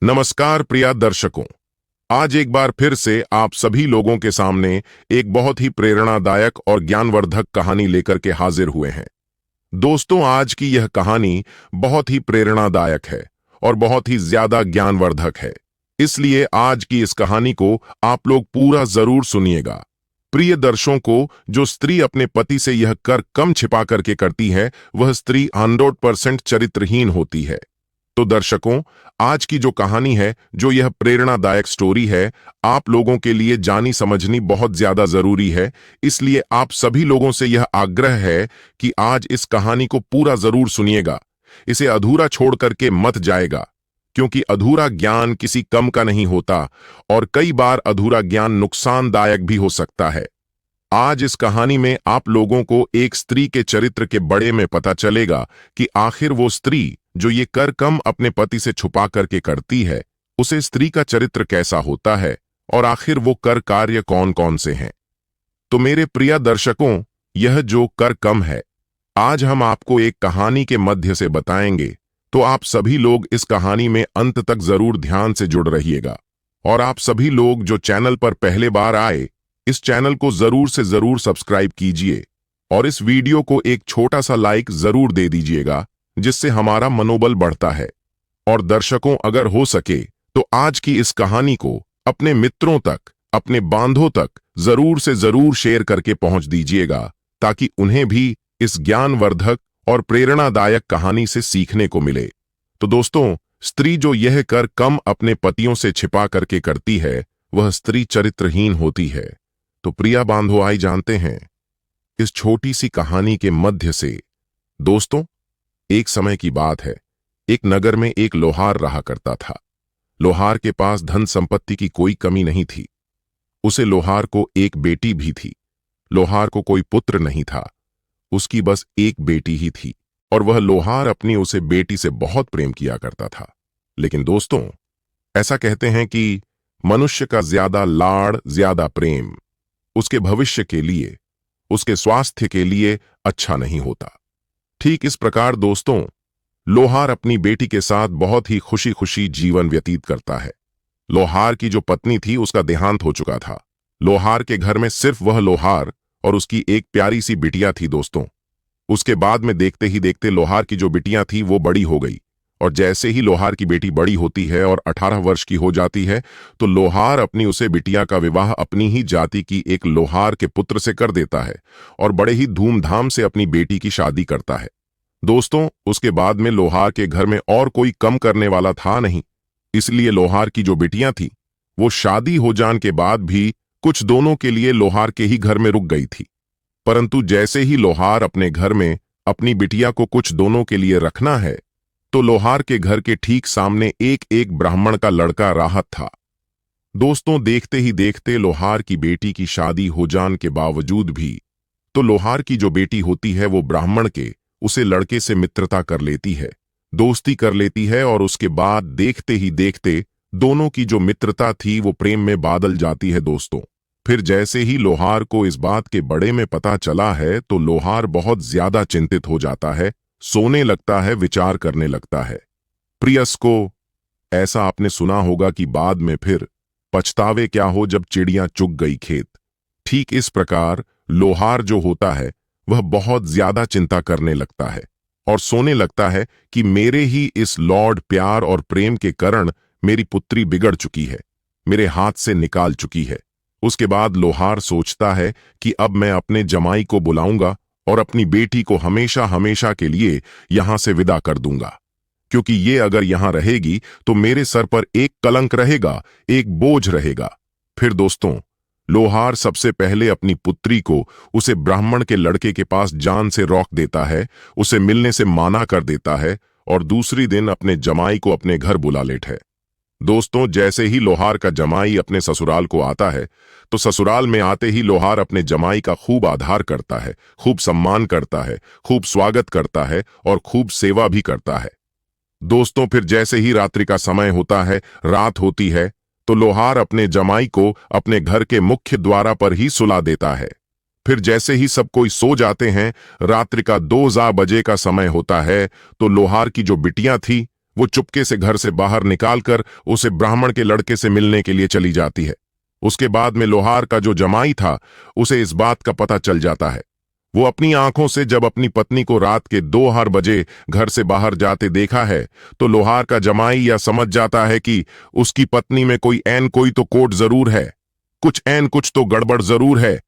नमस्कार प्रिय दर्शकों। आज एक बार फिर से आप सभी लोगों के सामने एक बहुत ही प्रेरणादायक और ज्ञानवर्धक कहानी लेकर के हाजिर हुए हैं। दोस्तों, आज की यह कहानी बहुत ही प्रेरणादायक है और बहुत ही ज्यादा ज्ञानवर्धक है। इसलिए आज की इस कहानी को आप लोग पूरा जरूर सुनिएगा। प्रिय दर्शकों को, जो स्त्री अपने पति से यह कर कम छिपा करके करती है, वह स्त्री 100% चरित्रहीन होती है। तो दर्शकों, आज की जो कहानी है, जो यह प्रेरणादायक स्टोरी है, आप लोगों के लिए जानी समझनी बहुत ज्यादा जरूरी है। इसलिए आप सभी लोगों से यह आग्रह है कि आज इस कहानी को पूरा जरूर सुनिएगा। इसे अधूरा छोड़ करके मत जाएगा, क्योंकि अधूरा ज्ञान किसी कम का नहीं होता और कई बार अधूरा ज्ञान नुकसानदायक भी हो सकता है। आज इस कहानी में आप लोगों को एक स्त्री के चरित्र के बड़े में पता चलेगा कि आखिर वो स्त्री जो ये कर कम अपने पति से छुपा करके करती है, उसे स्त्री का चरित्र कैसा होता है और आखिर वो कर कार्य कौन कौन से हैं। तो मेरे प्रिय दर्शकों, यह जो कर कम है, आज हम आपको एक कहानी के मध्य से बताएंगे। तो आप सभी लोग इस कहानी में अंत तक जरूर ध्यान से जुड़ रहिएगा। और आप सभी लोग जो चैनल पर पहले बार आए, इस चैनल को जरूर से जरूर सब्सक्राइब कीजिए और इस वीडियो को एक छोटा सा लाइक जरूर दे दीजिएगा, जिससे हमारा मनोबल बढ़ता है। और दर्शकों, अगर हो सके तो आज की इस कहानी को अपने मित्रों तक, अपने बांधों तक जरूर से जरूर शेयर करके पहुंच दीजिएगा, ताकि उन्हें भी इस ज्ञानवर्धक और प्रेरणादायक कहानी से सीखने को मिले। तो दोस्तों, स्त्री जो यह कर कम अपने पतियों से छिपा करके करती है, वह स्त्री चरित्रहीन होती है। तो प्रिया बांधो, आई जानते हैं इस छोटी सी कहानी के मध्य से। दोस्तों, एक समय की बात है, एक नगर में एक लोहार रहा करता था। लोहार के पास धन संपत्ति की कोई कमी नहीं थी। उसे लोहार को एक बेटी भी थी। लोहार को कोई पुत्र नहीं था, उसकी बस एक बेटी ही थी और वह लोहार अपनी उसे बेटी से बहुत प्रेम किया करता था। लेकिन दोस्तों, ऐसा कहते हैं कि मनुष्य का ज्यादा लाड़, ज्यादा प्रेम उसके भविष्य के लिए, उसके स्वास्थ्य के लिए अच्छा नहीं होता। ठीक इस प्रकार दोस्तों, लोहार अपनी बेटी के साथ बहुत ही खुशी खुशी जीवन व्यतीत करता है। लोहार की जो पत्नी थी, उसका देहांत हो चुका था। लोहार के घर में सिर्फ वह लोहार और उसकी एक प्यारी सी बिटिया थी। दोस्तों, उसके बाद में देखते ही देखते लोहार की जो बिटिया थी वो बड़ी हो गई, और जैसे ही लोहार की बेटी बड़ी होती है और 18 वर्ष की हो जाती है, तो लोहार अपनी उसे बिटिया का विवाह अपनी ही जाति की एक लोहार के पुत्र से कर देता है और बड़े ही धूमधाम से अपनी बेटी की शादी करता है। दोस्तों, उसके बाद में लोहार के घर में और कोई कम करने वाला था नहीं। इसलिए लोहार की जो बिटियां थी, वो शादी हो जाने के बाद भी कुछ दोनों के लिए लोहार के ही घर में रुक गई थी। परंतु जैसे ही लोहार अपने घर में अपनी बिटिया को कुछ दोनों के लिए रखना है, तो लोहार के घर के ठीक सामने एक एक ब्राह्मण का लड़का राहत था। दोस्तों, देखते ही देखते लोहार की बेटी की शादी हो जाने के बावजूद भी तो लोहार की जो बेटी होती है, वो ब्राह्मण के उसे लड़के से मित्रता कर लेती है, दोस्ती कर लेती है, और उसके बाद देखते ही देखते दोनों की जो मित्रता थी वो प्रेम में बादल जाती है। दोस्तों, फिर जैसे ही लोहार को इस बात के बड़े में पता चला है, तो लोहार बहुत ज्यादा चिंतित हो जाता है, सोने लगता है, विचार करने लगता है। प्रियस को, ऐसा आपने सुना होगा कि बाद में फिर पछतावे क्या हो जब चिड़ियां चुग गई खेत। ठीक इस प्रकार लोहार जो होता है, वह बहुत ज्यादा चिंता करने लगता है और सोने लगता है कि मेरे ही इस लौड प्यार और प्रेम के कारण मेरी पुत्री बिगड़ चुकी है, मेरे हाथ से निकाल चुकी है। उसके बाद लोहार सोचता है कि अब मैं अपने जमाई को बुलाऊंगा और अपनी बेटी को हमेशा हमेशा के लिए यहां से विदा कर दूंगा, क्योंकि ये अगर यहां रहेगी तो मेरे सर पर एक कलंक रहेगा, एक बोझ रहेगा। फिर दोस्तों, लोहार सबसे पहले अपनी पुत्री को उसे ब्राह्मण के लड़के के पास जान से रोक देता है, उसे मिलने से माना कर देता है और दूसरी दिन अपने जमाई को अपने घर बुला लेता है। दोस्तों, जैसे ही लोहार का जमाई अपने ससुराल को आता है, तो ससुराल में आते ही लोहार अपने जमाई का खूब आदर करता है, खूब सम्मान करता है, खूब स्वागत करता है और खूब सेवा भी करता है। दोस्तों, फिर जैसे ही रात्रि का समय होता है, रात होती है, तो लोहार अपने जमाई को अपने घर के मुख्य द्वार पर ही सुला देता है। फिर जैसे ही सब कोई सो जाते हैं, रात्रि का 2 बजे का समय होता है, तो लोहार की जो बिटियां थी वो चुपके से घर से बाहर निकालकर उसे ब्राह्मण के लड़के से मिलने के लिए चली जाती है। उसके बाद में लोहार का जो जमाई था उसे इस बात का पता चल जाता है। वो अपनी आंखों से जब अपनी पत्नी को रात के 2 बजे घर से बाहर जाते देखा है तो लोहार का जमाई यह समझ जाता है कि उसकी पत्नी में कोई तो कोट जरूर है, कुछ तो गड़बड़ जरूर है।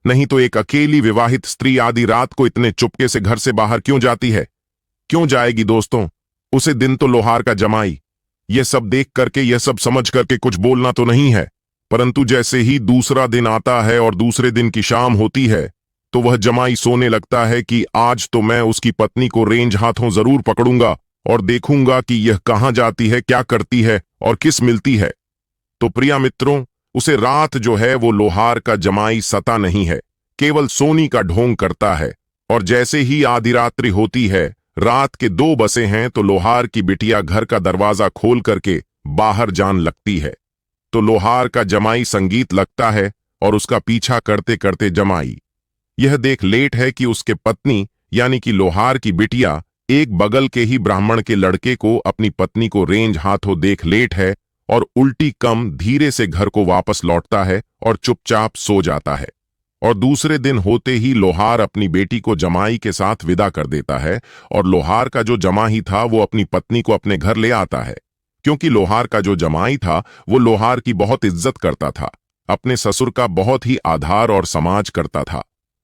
नहीं तो एक अकेली विवाहित स्त्री आधी रात को इतने चुपके से घर से बाहर क्यों जाती है? क्यों जाएगी दोस्तों? उसे दिन तो लोहार का जमाई यह सब देख करके, यह सब समझ करके कुछ बोलना तो नहीं है, परंतु जैसे ही दूसरा दिन आता है और दूसरे दिन की शाम होती है तो वह जमाई सोने लगता है कि आज तो मैं उसकी पत्नी को रेंज हाथों जरूर पकड़ूंगा और देखूंगा कि यह कहां जाती है, क्या करती है और किस मिलती है। तो प्रिया मित्रों, उसे रात जो है वो लोहार का जमाई सता नहीं है, केवल सोनी का ढोंग करता है। और जैसे ही आधी रात्रि होती है, रात के 2 बजे हैं, तो लोहार की बिटिया घर का दरवाजा खोल करके बाहर जान लगती है। तो लोहार का जमाई संगीत लगता है और उसका पीछा करते करते जमाई यह देख लेट है कि उसके पत्नी यानी कि लोहार की बिटिया एक बगल के ही ब्राह्मण के लड़के को अपनी पत्नी को रेंज हाथों देख लेट है और उल्टी कम धीरे से घर को वापस लौटता है और चुपचाप सो जाता है। और दूसरे दिन होते ही लोहार अपनी बेटी को जमाई के साथ विदा कर देता है और लोहार का जो जमाई था वो अपनी पत्नी को अपने घर ले आता है, क्योंकि लोहार का जो जमाई था वो लोहार की बहुत इज्जत करता था, अपने ससुर का बहुत ही आधार और समाज करता था।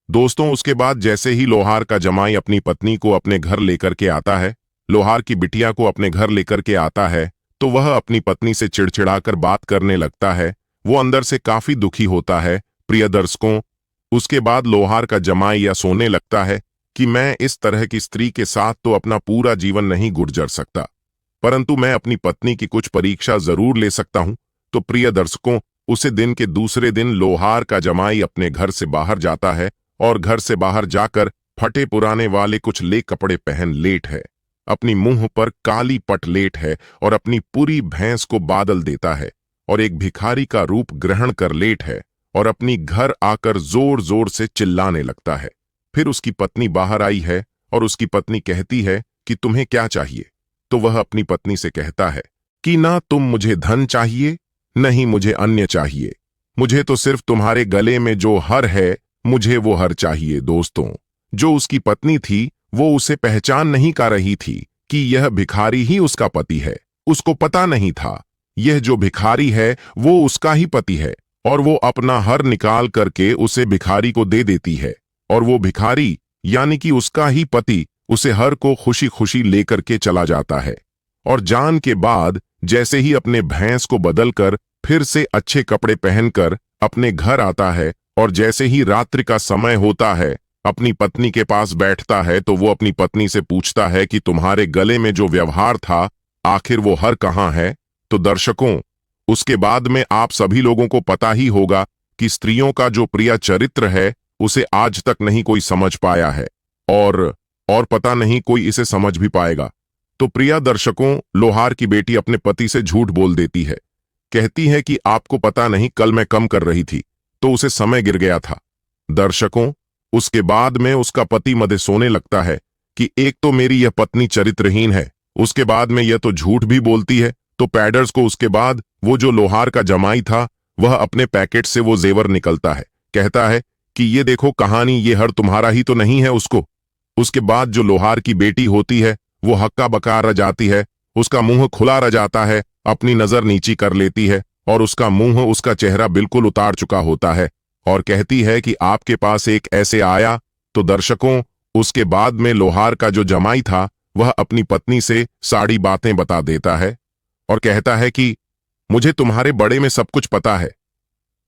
दोस्तों, उसके बाद जैसे ही लोहार का जमाई अपनी पत्नी को अपने घर लेकर के आता है, लोहार की बिटिया को अपने घर लेकर के आता है, तो वह अपनी पत्नी से चिड़चिड़ाकर बात करने लगता है। वो अंदर से काफी दुखी होता है। प्रिय दर्शकों, उसके बाद लोहार का जमाई यह सोने लगता है कि मैं इस तरह की स्त्री के साथ तो अपना पूरा जीवन नहीं गुजर सकता, परंतु मैं अपनी पत्नी की कुछ परीक्षा जरूर ले सकता हूं। तो प्रिय दर्शकों, उसे दिन के दूसरे दिन लोहार का जमाई अपने घर से बाहर जाता है और घर से बाहर जाकर फटे पुराने वाले कुछ ले कपड़े पहन लेट है, अपनी मुंह पर काली पट लेट है और अपनी पूरी भैंस को बादल देता है और एक भिखारी का रूप ग्रहण कर लेट है और अपनी घर आकर जोर जोर से चिल्लाने लगता है। फिर उसकी पत्नी बाहर आई है और उसकी पत्नी कहती है कि तुम्हें क्या चाहिए? तो वह अपनी पत्नी से कहता है कि ना तुम मुझे धन चाहिए, नहीं मुझे अन्य चाहिए, मुझे तो सिर्फ तुम्हारे गले में जो हर है मुझे वो हर चाहिए। दोस्तों, जो उसकी पत्नी थी वो उसे पहचान नहीं कर रही थी कि यह भिखारी ही उसका पति है। उसको पता नहीं था यह जो भिखारी है वो उसका ही पति है और वो अपना हर निकाल करके उसे भिखारी को दे देती है और वो भिखारी यानी कि उसका ही पति उसे हर को खुशी खुशी लेकर के चला जाता है। और जान के बाद जैसे ही अपने भैंस को बदलकर फिर से अच्छे कपड़े पहनकर अपने घर आता है और जैसे ही रात्रि का समय होता है अपनी पत्नी के पास बैठता है, तो वो अपनी पत्नी से पूछता है कि तुम्हारे गले में जो व्यवहार था आखिर वो हर कहाँ है? तो दर्शकों, उसके बाद में आप सभी लोगों को पता ही होगा कि स्त्रियों का जो प्रिय चरित्र है उसे आज तक नहीं कोई समझ पाया है और पता नहीं कोई इसे समझ भी पाएगा। तो प्रिय दर्शकों, लोहार की बेटी अपने पति से झूठ बोल देती है, कहती है कि आपको पता नहीं कल मैं कम कर रही थी तो उसे समय गिर गया था। दर्शकों, उसके बाद में उसका पति मदे सोने लगता है कि एक तो मेरी यह पत्नी चरित्रहीन है, उसके बाद में यह तो झूठ भी बोलती है। तो पैडर्स को उसके बाद वो जो लोहार का जमाई था वह अपने पैकेट से वो जेवर निकलता है, कहता है कि ये देखो कहानी, ये हर तुम्हारा ही तो नहीं है उसको। उसके बाद जो लोहार की बेटी होती है वो हक्का बका रह जाती है, उसका मुंह खुला रह जाता है, अपनी नजर नीची कर लेती है और उसका मुंह, उसका चेहरा बिल्कुल उतार चुका होता है और कहती है कि आपके पास एक ऐसे आया। तो दर्शकों, उसके बाद में लोहार का जो जमाई था वह अपनी पत्नी से सारी बातें बता देता है और कहता है कि मुझे तुम्हारे बड़े में सब कुछ पता है।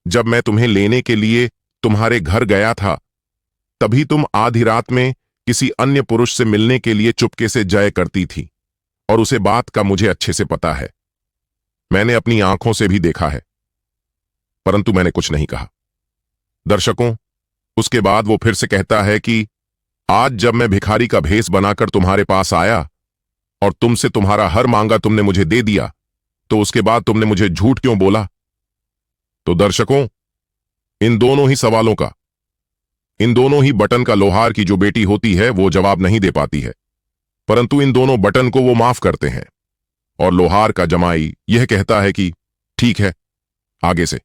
जब मैं तुम्हें लेने के लिए तुम्हारे घर गया था तभी तुम आधी रात में किसी अन्य पुरुष से मिलने के लिए चुपके से जाया करती थी और उसे बात का मुझे अच्छे से पता है, मैंने अपनी आंखों से भी देखा है, परंतु मैंने कुछ नहीं कहा। दर्शकों, उसके बाद वो फिर से कहता है कि आज जब मैं भिखारी का भेष बनाकर तुम्हारे पास आया और तुमसे तुम्हारा हर मांगा तुमने मुझे दे दिया, तो उसके बाद तुमने मुझे झूठ क्यों बोला? तो दर्शकों, इन दोनों ही सवालों का, इन दोनों ही बटन का लोहार की जो बेटी होती है वो जवाब नहीं दे पाती है, परंतु इन दोनों बटन को वो माफ करते हैं। और लोहार का जमाई यह कहता है कि ठीक है, आगे से।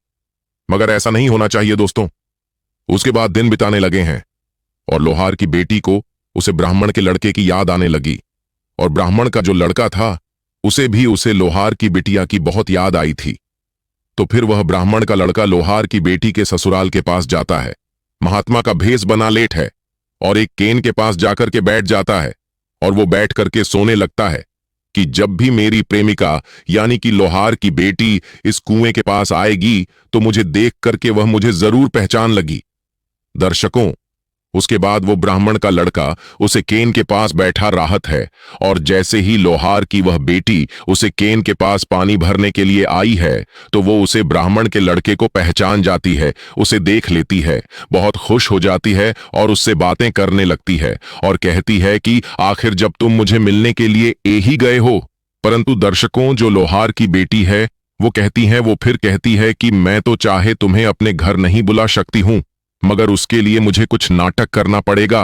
मगर ऐसा नहीं होना चाहिए दोस्तों। उसके बाद दिन बिताने लगे हैं और लोहार की बेटी को उसे ब्राह्मण के लड़के की याद आने लगी, और ब्राह्मण का जो लड़का था उसे भी उसे लोहार की बिटिया की बहुत याद आई थी। तो फिर वह ब्राह्मण का लड़का लोहार की बेटी के ससुराल के पास जाता है, महात्मा का भेष बना लेट है, और एक केन के पास जाकर के बैठ जाता है, और वो बैठ करके सोने लगता है कि जब भी मेरी प्रेमिका यानी कि लोहार की बेटी इस कुएं के पास आएगी तो मुझे देख करके वह मुझे जरूर पहचान लगी। दर्शकों, उसके बाद वो ब्राह्मण का लड़का उसे केन के पास बैठा राहत है, और जैसे ही लोहार की वह बेटी उसे केन के पास पानी भरने के लिए आई है तो वो उसे ब्राह्मण के लड़के को पहचान जाती है, उसे देख लेती है, बहुत खुश हो जाती है और उससे बातें करने लगती है और कहती है कि आखिर जब तुम मुझे मिलने के लिए ही गए हो। परंतु दर्शकों, जो लोहार की बेटी है वो फिर कहती है कि मैं तो चाहे तुम्हें अपने घर नहीं बुला सकती हूं, मगर उसके लिए मुझे कुछ नाटक करना पड़ेगा।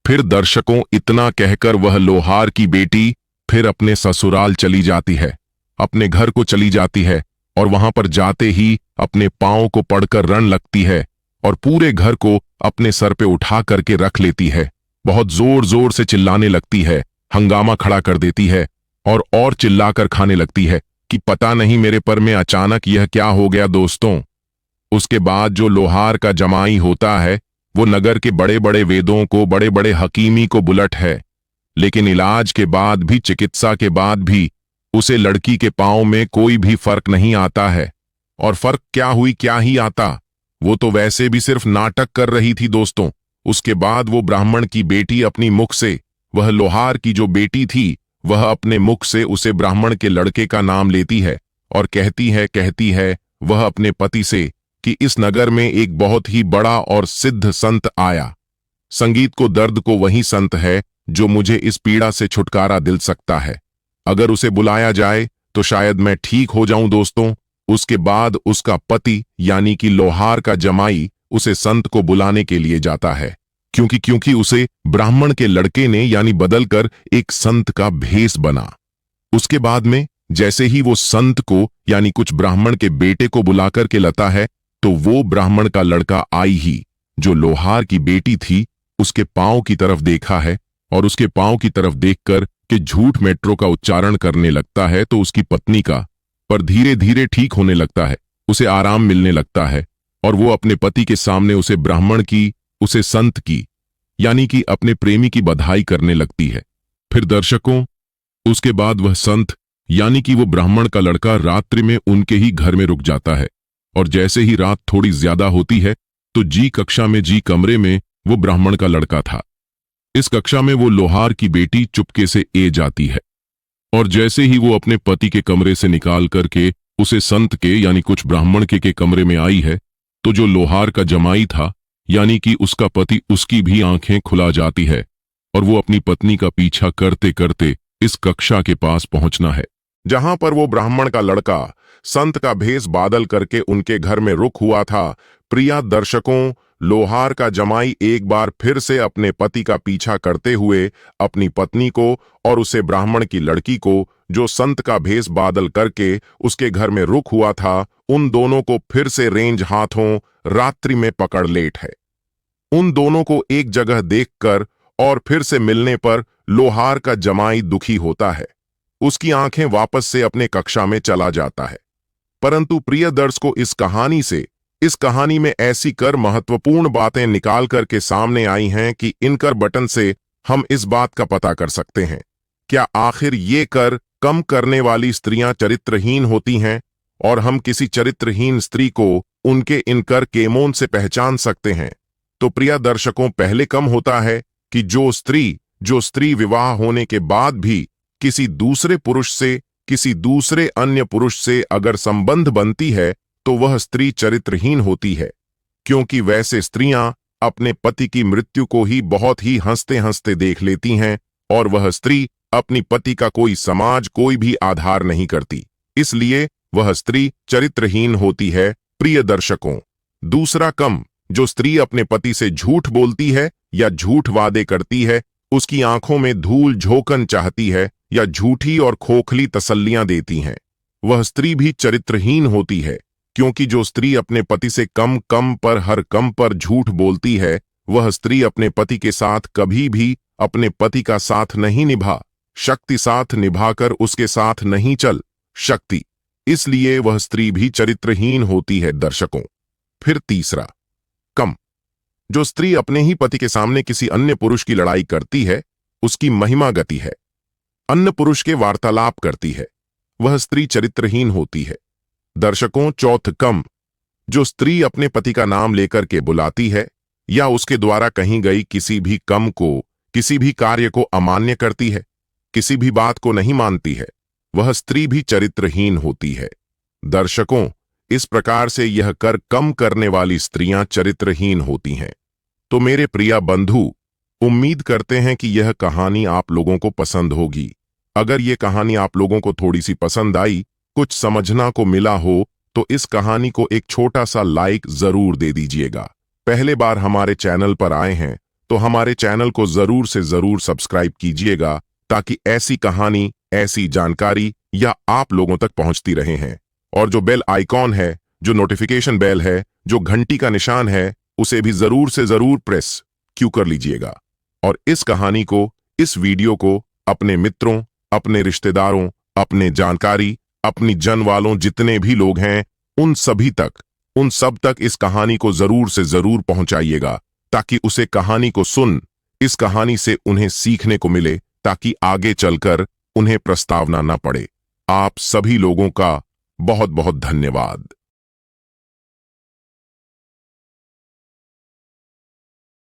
फिर दर्शकों, इतना कहकर वह लोहार की बेटी फिर अपने ससुराल चली जाती है, अपने घर को चली जाती है, और वहां पर जाते ही अपने पांव को पड़कर रण लगती है और पूरे घर को अपने सर पे उठा करके रख लेती है। बहुत जोर जोर से चिल्लाने लगती है, हंगामा खड़ा कर देती है और चिल्लाकर खाने लगती है कि पता नहीं मेरे पर में अचानक यह क्या हो गया दोस्तों। उसके बाद जो लोहार का जमाई होता है वो नगर के बड़े बड़े वेदों को, बड़े बड़े हकीमी को बुलट है, लेकिन इलाज के बाद भी, चिकित्सा के बाद भी उसे लड़की के पांव में कोई भी फर्क नहीं आता है। और फर्क क्या ही आता, वो तो वैसे भी सिर्फ नाटक कर रही थी दोस्तों। उसके बाद वो ब्राह्मण की बेटी अपनी मुख से, वह लोहार की जो बेटी थी वह अपने मुख से उसे ब्राह्मण के लड़के का नाम लेती है और कहती है वह अपने पति से कि इस नगर में एक बहुत ही बड़ा और सिद्ध संत आया। संगीत को, दर्द को वही संत है जो मुझे इस पीड़ा से छुटकारा दिल सकता है। अगर उसे बुलाया जाए तो शायद मैं ठीक हो जाऊं दोस्तों। उसके बाद उसका पति यानी कि लोहार का जमाई उसे संत को बुलाने के लिए जाता है, क्योंकि उसे ब्राह्मण के लड़के ने यानी बदलकर एक संत का भेष बना। उसके बाद में जैसे ही वो संत को यानी कुछ ब्राह्मण के बेटे को बुलाकर के लाता है तो वो ब्राह्मण का लड़का आई ही जो लोहार की बेटी थी उसके पांव की तरफ देखा है, और उसके पांव की तरफ देखकर के झूठ मेट्रो का उच्चारण करने लगता है तो उसकी पत्नी का पर धीरे धीरे ठीक होने लगता है, उसे आराम मिलने लगता है, और वो अपने पति के सामने उसे ब्राह्मण की, उसे संत की यानी कि अपने प्रेमी की बधाई करने लगती है। फिर दर्शकों, उसके बाद वह संत यानी कि वो ब्राह्मण का लड़का रात्रि में उनके ही घर में रुक जाता है, और जैसे ही रात थोड़ी ज्यादा होती है तो जी कक्षा में, जी कमरे में वो ब्राह्मण का लड़का था। इस कक्षा में वो लोहार की बेटी चुपके से जाती है, और जैसे ही वो अपने पति के कमरे से निकाल करके उसे संत के यानी कुछ ब्राह्मण के कमरे में आई है तो जो लोहार का जमाई था यानी कि उसका पति, उसकी भी आंखें खुला जाती है और वो अपनी पत्नी का पीछा करते करते इस कक्षा के पास पहुंचना है जहां पर वो ब्राह्मण का लड़का संत का भेष बादल करके उनके घर में रुक हुआ था। प्रिय दर्शकों, लोहार का जमाई एक बार फिर से अपने पति का पीछा करते हुए अपनी पत्नी को और उसे ब्राह्मण की लड़की को जो संत का भेष बादल करके उसके घर में रुक हुआ था, उन दोनों को फिर से रेंज हाथों रात्रि में पकड़ लेट है। उन दोनों को एक जगह देखकर और फिर से मिलने पर लोहार का जमाई दुखी होता है, उसकी आंखें वापस से अपने कक्षा में चला जाता है। परंतु प्रिय दर्शकों, इस कहानी में ऐसी कर महत्वपूर्ण बातें निकाल करके सामने आई हैं कि इन कर बटन से हम इस बात का पता कर सकते हैं, क्या आखिर ये कर कम करने वाली स्त्रियां चरित्रहीन होती हैं, और हम किसी चरित्रहीन स्त्री को उनके इन कर केमोन से पहचान सकते हैं। तो प्रिय दर्शकों, पहले कम होता है कि जो स्त्री विवाह होने के बाद भी किसी दूसरे पुरुष से, किसी दूसरे अन्य पुरुष से अगर संबंध बनती है तो वह स्त्री चरित्रहीन होती है, क्योंकि वैसे स्त्रियां अपने पति की मृत्यु को ही बहुत ही हंसते हंसते देख लेती हैं और वह स्त्री अपनी पति का कोई समाज, कोई भी आधार नहीं करती, इसलिए वह स्त्री चरित्रहीन होती है। प्रिय दर्शकों, दूसरा कम, जो स्त्री अपने पति से झूठ बोलती है या झूठ वादे करती है, उसकी आंखों में धूल झोंकन चाहती है या झूठी और खोखली तसल्लियां देती हैं। वह स्त्री भी चरित्रहीन होती है, क्योंकि जो स्त्री अपने पति से कम कम पर हर कम पर झूठ बोलती है, वह स्त्री अपने पति के साथ कभी भी अपने पति का साथ नहीं निभा शक्ति साथ निभाकर उसके साथ नहीं चल शक्ति, इसलिए वह स्त्री भी चरित्रहीन होती है दर्शकों। फिर तीसरा, कम। जो स्त्री अपने ही पति के सामने किसी अन्य पुरुष की लड़ाई करती है, उसकी महिमा गति है, अन्य पुरुष के वार्तालाप करती है, वह स्त्री चरित्रहीन होती है दर्शकों। चौथ, कम। जो स्त्री अपने पति का नाम लेकर के बुलाती है या उसके द्वारा कही गई किसी भी कम को, किसी भी कार्य को अमान्य करती है, किसी भी बात को नहीं मानती है, वह स्त्री भी चरित्रहीन होती है दर्शकों। इस प्रकार से यह कर कम करने वाली स्त्रियां चरित्रहीन होती हैं। तो मेरे प्रिय बंधु, उम्मीद करते हैं कि यह कहानी आप लोगों को पसंद होगी। अगर यह कहानी आप लोगों को थोड़ी सी पसंद आई, कुछ समझना को मिला हो, तो इस कहानी को एक छोटा सा लाइक जरूर दे दीजिएगा। पहले बार हमारे चैनल पर आए हैं तो हमारे चैनल को जरूर से जरूर सब्सक्राइब कीजिएगा, ताकि ऐसी कहानी, ऐसी जानकारी या आप लोगों तक पहुंचती रहे हैं। और जो बेल आइकॉन है, जो नोटिफिकेशन बेल है, जो घंटी का निशान है, उसे भी जरूर से जरूर प्रेस क्यों कर लीजिएगा। और इस कहानी को, इस वीडियो को अपने मित्रों, अपने रिश्तेदारों, अपने जानकारी, अपनी जन वालों जितने भी लोग हैं, उन सब तक इस कहानी को जरूर से जरूर पहुंचाइएगा, ताकि उसे कहानी को सुन, इस कहानी से उन्हें सीखने को मिले, ताकि आगे चलकर उन्हें प्रस्तावना न पड़े। आप सभी लोगों का बहुत बहुत धन्यवाद।